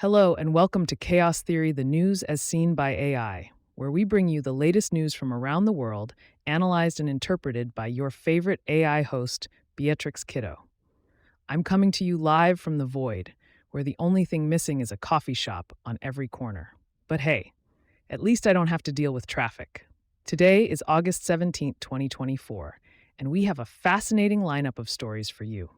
Hello, and welcome to Chaos Theory, the news as seen by AI, where we bring you the latest news from around the world, analyzed and interpreted by your favorite AI host, Beatrix Kiddo. I'm coming to you live from the void, where the only thing missing is a coffee shop on every corner. But hey, at least I don't have to deal with traffic. Today is August 17th, 2024, and we have a fascinating lineup of stories for you.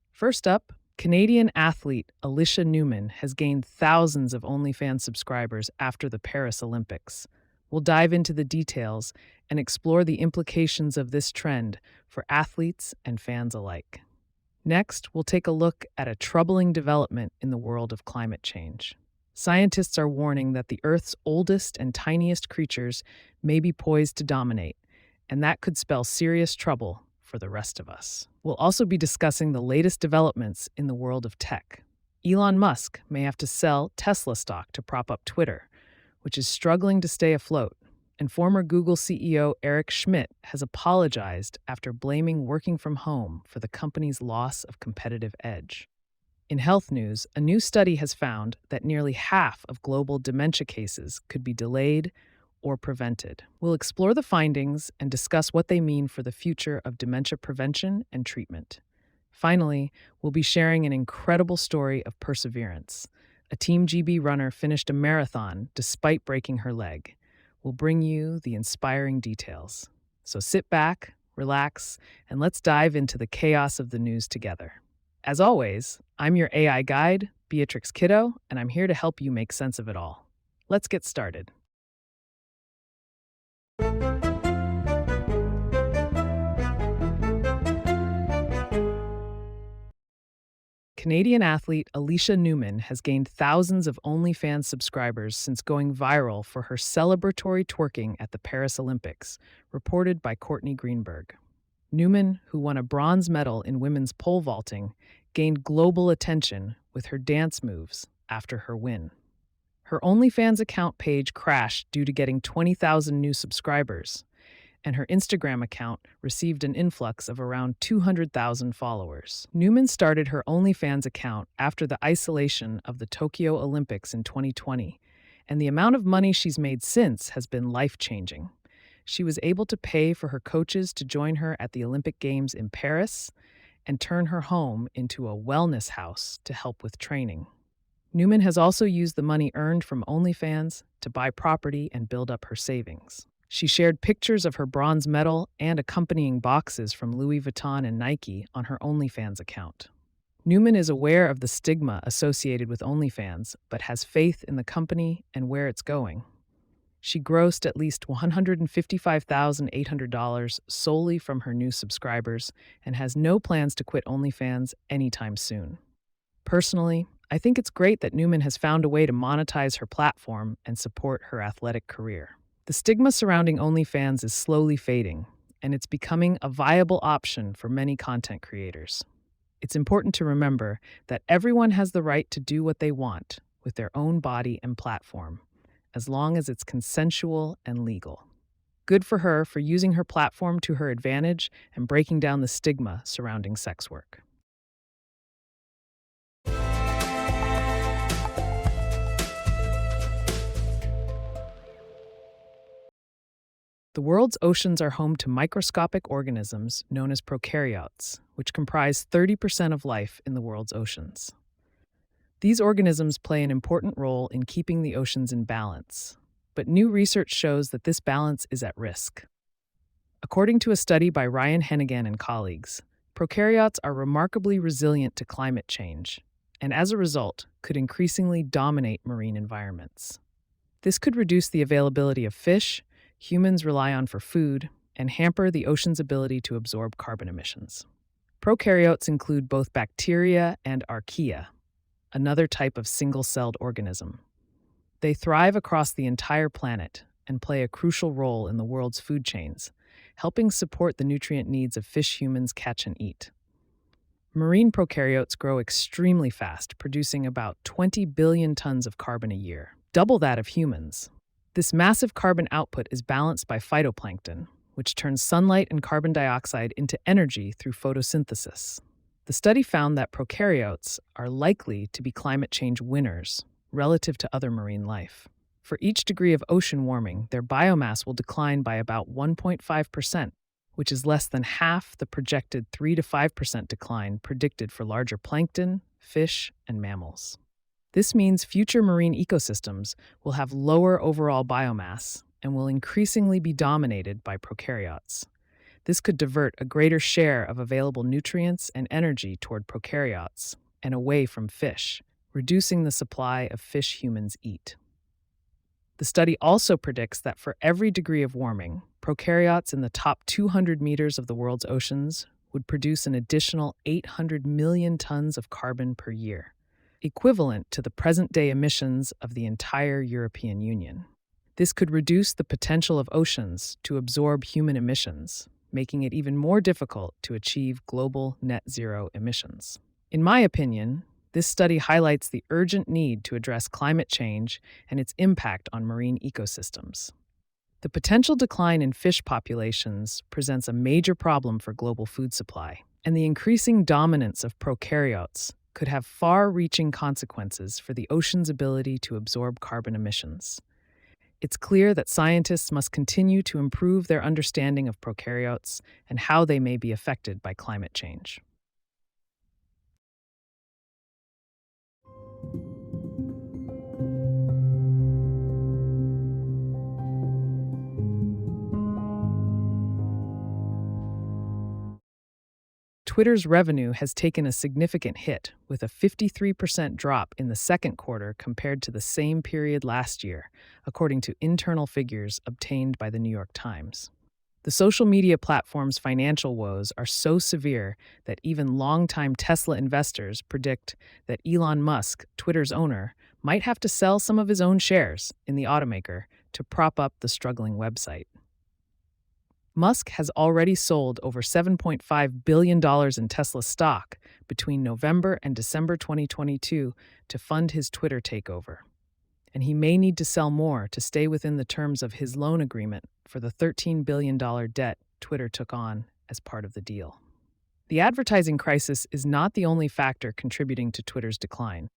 First up, Canadian athlete Alicia Newman has gained thousands of OnlyFans subscribers after the Paris Olympics. We'll dive into the details and explore the implications of this trend for athletes and fans alike. Next, we'll take a look at a troubling development in the world of climate change. Scientists are warning that the Earth's oldest and tiniest creatures may be poised to dominate, and that could spell serious trouble for the rest of us. We'll also be discussing the latest developments in the world of tech. Elon Musk may have to sell Tesla stock to prop up Twitter, which is struggling to stay afloat, and former Google CEO Eric Schmidt has apologized after blaming working from home for the company's loss of competitive edge. In health news, a new study has found that nearly half of global dementia cases could be delayed or prevented. We'll explore the findings and discuss what they mean for the future of dementia prevention and treatment. Finally, we'll be sharing an incredible story of perseverance. A Team GB runner finished a marathon despite breaking her leg. We'll bring you the inspiring details. So sit back, relax, and let's dive into the chaos of the news together. As always, I'm your AI guide, Beatrix Kiddo, and I'm here to help you make sense of it all. Let's get started. Canadian athlete Alicia Newman has gained thousands of OnlyFans subscribers since going viral for her celebratory twerking at the Paris Olympics, reported by Courtney Greenberg. Newman, who won a bronze medal in women's pole vaulting, gained global attention with her dance moves after her win. Her OnlyFans account page crashed due to getting 20,000 new subscribers, and her Instagram account received an influx of around 200,000 followers. Newman started her OnlyFans account after the isolation of the Tokyo Olympics in 2020, and the amount of money she's made since has been life-changing. She was able to pay for her coaches to join her at the Olympic Games in Paris and turn her home into a wellness house to help with training. Newman has also used the money earned from OnlyFans to buy property and build up her savings. She shared pictures of her bronze medal and accompanying boxes from Louis Vuitton and Nike on her OnlyFans account. Newman is aware of the stigma associated with OnlyFans, but has faith in the company and where it's going. She grossed at least $155,800 solely from her new subscribers and has no plans to quit OnlyFans anytime soon. Personally, I think it's great that Newman has found a way to monetize her platform and support her athletic career. The stigma surrounding OnlyFans is slowly fading, and it's becoming a viable option for many content creators. It's important to remember that everyone has the right to do what they want with their own body and platform, as long as it's consensual and legal. Good for her for using her platform to her advantage and breaking down the stigma surrounding sex work. The world's oceans are home to microscopic organisms known as prokaryotes, which comprise 30% of life in the world's oceans. These organisms play an important role in keeping the oceans in balance, but new research shows that this balance is at risk. According to a study by Ryan Hennigan and colleagues, prokaryotes are remarkably resilient to climate change, and as a result, could increasingly dominate marine environments. This could reduce the availability of fish humans rely on for food, and hamper the ocean's ability to absorb carbon emissions. Prokaryotes include both bacteria and archaea, another type of single-celled organism. They thrive across the entire planet and play a crucial role in the world's food chains, helping support the nutrient needs of fish humans catch and eat. Marine prokaryotes grow extremely fast, producing about 20 billion tons of carbon a year, double that of humans. This massive carbon output is balanced by phytoplankton, which turns sunlight and carbon dioxide into energy through photosynthesis. The study found that prokaryotes are likely to be climate change winners, relative to other marine life. For each degree of ocean warming, their biomass will decline by about 1.5%, which is less than half the projected 3 to 5% decline predicted for larger plankton, fish, and mammals. This means future marine ecosystems will have lower overall biomass and will increasingly be dominated by prokaryotes. This could divert a greater share of available nutrients and energy toward prokaryotes and away from fish, reducing the supply of fish humans eat. The study also predicts that for every degree of warming, prokaryotes in the top 200 meters of the world's oceans would produce an additional 800 million tons of carbon per year, equivalent to the present-day emissions of the entire European Union. This could reduce the potential of oceans to absorb human emissions, making it even more difficult to achieve global net zero emissions. In my opinion, this study highlights the urgent need to address climate change and its impact on marine ecosystems. The potential decline in fish populations presents a major problem for global food supply, and the increasing dominance of prokaryotes could have far-reaching consequences for the ocean's ability to absorb carbon emissions. It's clear that scientists must continue to improve their understanding of prokaryotes and how they may be affected by climate change. Twitter's revenue has taken a significant hit, with a 53% drop in the second quarter compared to the same period last year, according to internal figures obtained by the New York Times. The social media platform's financial woes are so severe that even longtime Tesla investors predict that Elon Musk, Twitter's owner, might have to sell some of his own shares in the automaker to prop up the struggling website. Musk has already sold over $7.5 billion in Tesla stock between November and December 2022 to fund his Twitter takeover. And he may need to sell more to stay within the terms of his loan agreement for the $13 billion debt Twitter took on as part of the deal. The advertising crisis is not the only factor contributing to Twitter's decline.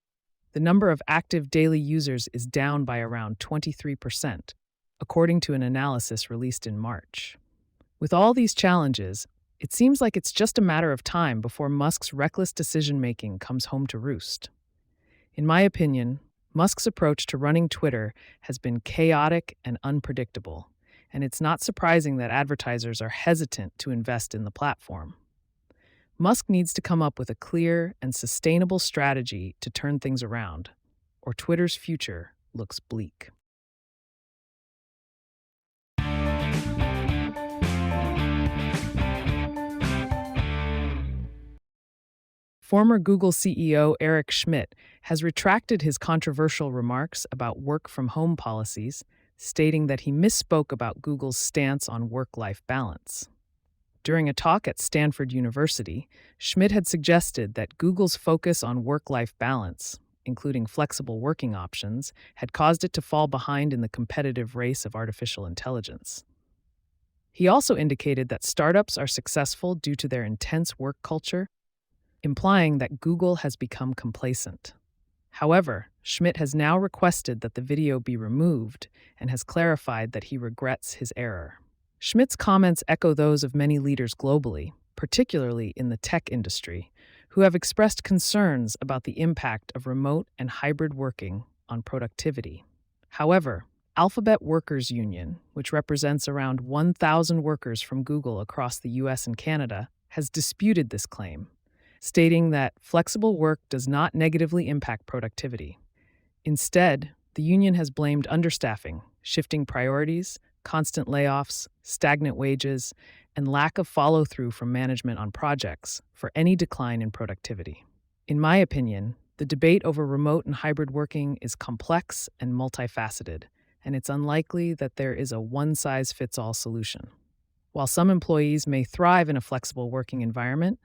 The number of active daily users is down by around 23%, according to an analysis released in March. With all these challenges, it seems like it's just a matter of time before Musk's reckless decision-making comes home to roost. In my opinion, Musk's approach to running Twitter has been chaotic and unpredictable, and it's not surprising that advertisers are hesitant to invest in the platform. Musk needs to come up with a clear and sustainable strategy to turn things around, or Twitter's future looks bleak. Former Google CEO Eric Schmidt has retracted his controversial remarks about work-from-home policies, stating that he misspoke about Google's stance on work-life balance. During a talk at Stanford University, Schmidt had suggested that Google's focus on work-life balance, including flexible working options, had caused it to fall behind in the competitive race of artificial intelligence. He also indicated that startups are successful due to their intense work culture, implying that Google has become complacent. However, Schmidt has now requested that the video be removed and has clarified that he regrets his error. Schmidt's comments echo those of many leaders globally, particularly in the tech industry, who have expressed concerns about the impact of remote and hybrid working on productivity. However, Alphabet Workers Union, which represents around 1,000 workers from Google across the US and Canada, has disputed this claim, stating that flexible work does not negatively impact productivity. Instead, the union has blamed understaffing, shifting priorities, constant layoffs, stagnant wages, and lack of follow-through from management on projects for any decline in productivity. In my opinion, the debate over remote and hybrid working is complex and multifaceted, and it's unlikely that there is a one-size-fits-all solution. While some employees may thrive in a flexible working environment,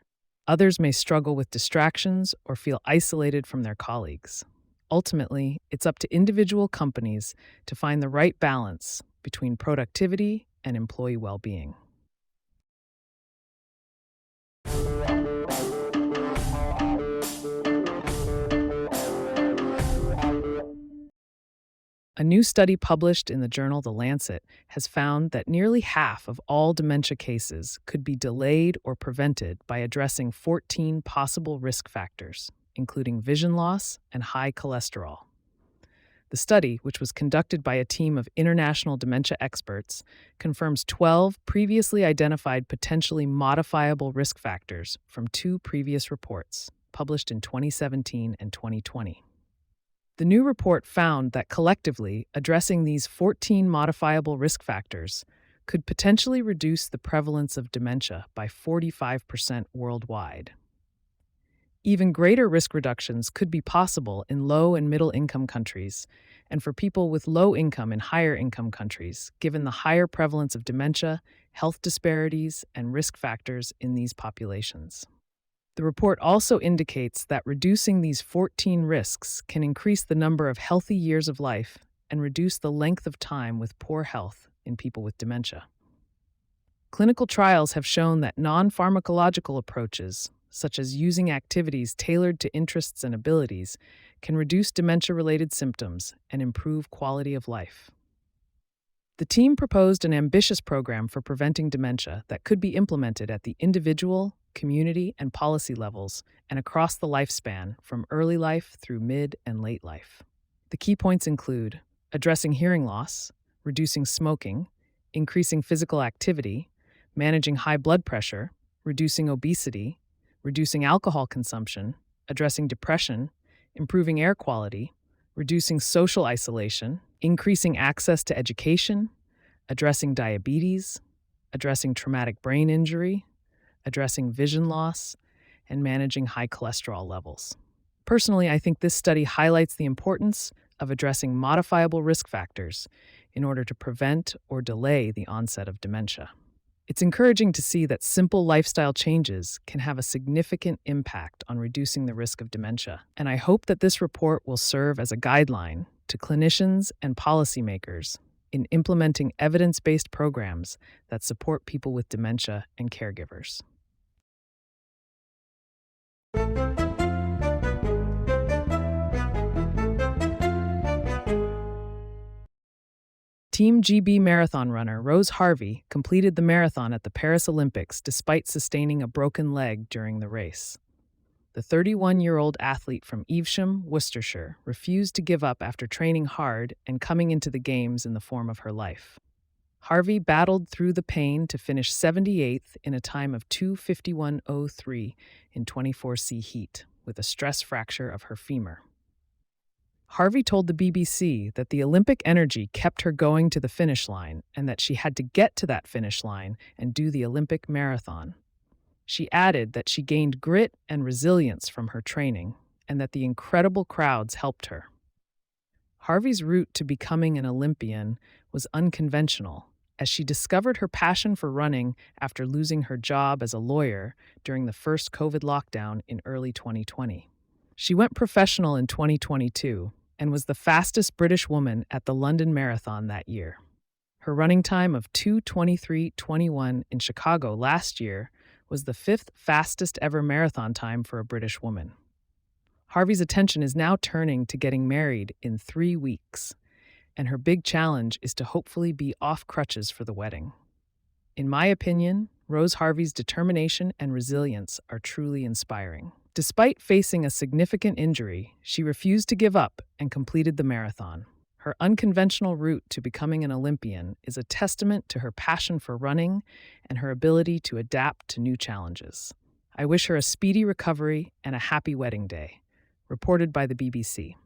others may struggle with distractions or feel isolated from their colleagues. Ultimately, it's up to individual companies to find the right balance between productivity and employee well-being. A new study published in the journal The Lancet has found that nearly half of all dementia cases could be delayed or prevented by addressing 14 possible risk factors, including vision loss and high cholesterol. The study, which was conducted by a team of international dementia experts, confirms 12 previously identified potentially modifiable risk factors from two previous reports, published in 2017 and 2020. The new report found that collectively, addressing these 14 modifiable risk factors could potentially reduce the prevalence of dementia by 45% worldwide. Even greater risk reductions could be possible in low and middle income countries, and for people with low income in higher income countries, given the higher prevalence of dementia, health disparities, and risk factors in these populations. The report also indicates that reducing these 14 risks can increase the number of healthy years of life and reduce the length of time with poor health in people with dementia. Clinical trials have shown that non-pharmacological approaches, such as using activities tailored to interests and abilities, can reduce dementia-related symptoms and improve quality of life. The team proposed an ambitious program for preventing dementia that could be implemented at the individual, community, and policy levels and across the lifespan from early life through mid and late life. The key points include addressing hearing loss, reducing smoking, increasing physical activity, managing high blood pressure, reducing obesity, reducing alcohol consumption, addressing depression, improving air quality, reducing social isolation, increasing access to education, addressing diabetes, addressing traumatic brain injury, addressing vision loss, and managing high cholesterol levels. Personally, I think this study highlights the importance of addressing modifiable risk factors in order to prevent or delay the onset of dementia. It's encouraging to see that simple lifestyle changes can have a significant impact on reducing the risk of dementia, and I hope that this report will serve as a guideline to clinicians and policymakers in implementing evidence-based programs that support people with dementia and caregivers. Team GB marathon runner Rose Harvey completed the marathon at the Paris Olympics despite sustaining a broken leg during the race. The 31-year-old athlete from Evesham, Worcestershire, refused to give up after training hard and coming into the games in the form of her life. Harvey battled through the pain to finish 78th in a time of 2:51.03 in 24C heat, with a stress fracture of her femur. Harvey told the BBC that the Olympic energy kept her going to the finish line and that she had to get to that finish line and do the Olympic marathon. She added that she gained grit and resilience from her training and that the incredible crowds helped her. Harvey's route to becoming an Olympian was unconventional, as she discovered her passion for running after losing her job as a lawyer during the first COVID lockdown in early 2020. She went professional in 2022 and was the fastest British woman at the London Marathon that year. Her running time of 2:23.21 in Chicago last year was the fifth fastest ever marathon time for a British woman. Harvey's attention is now turning to getting married in 3 weeks, and her big challenge is to hopefully be off crutches for the wedding. In my opinion, Rose Harvey's determination and resilience are truly inspiring. Despite facing a significant injury, she refused to give up and completed the marathon. Her unconventional route to becoming an Olympian is a testament to her passion for running and her ability to adapt to new challenges. I wish her a speedy recovery and a happy wedding day. Reported by the BBC.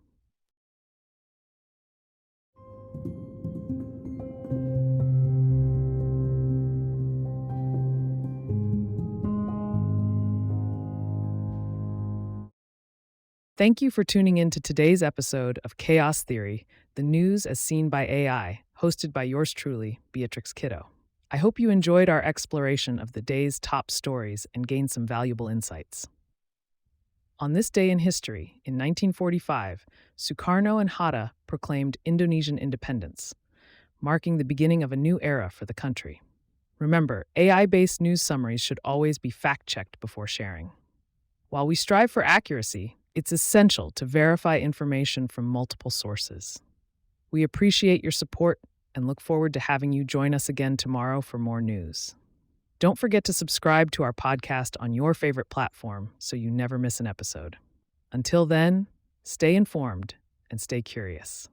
Thank you for tuning in to today's episode of Chaos Theory, the news as seen by AI, hosted by yours truly, Beatrix Kiddo. I hope you enjoyed our exploration of the day's top stories and gained some valuable insights. On this day in history, in 1945, Sukarno and Hatta proclaimed Indonesian independence, marking the beginning of a new era for the country. Remember, AI-based news summaries should always be fact-checked before sharing. While we strive for accuracy, it's essential to verify information from multiple sources. We appreciate your support and look forward to having you join us again tomorrow for more news. Don't forget to subscribe to our podcast on your favorite platform so you never miss an episode. Until then, stay informed and stay curious.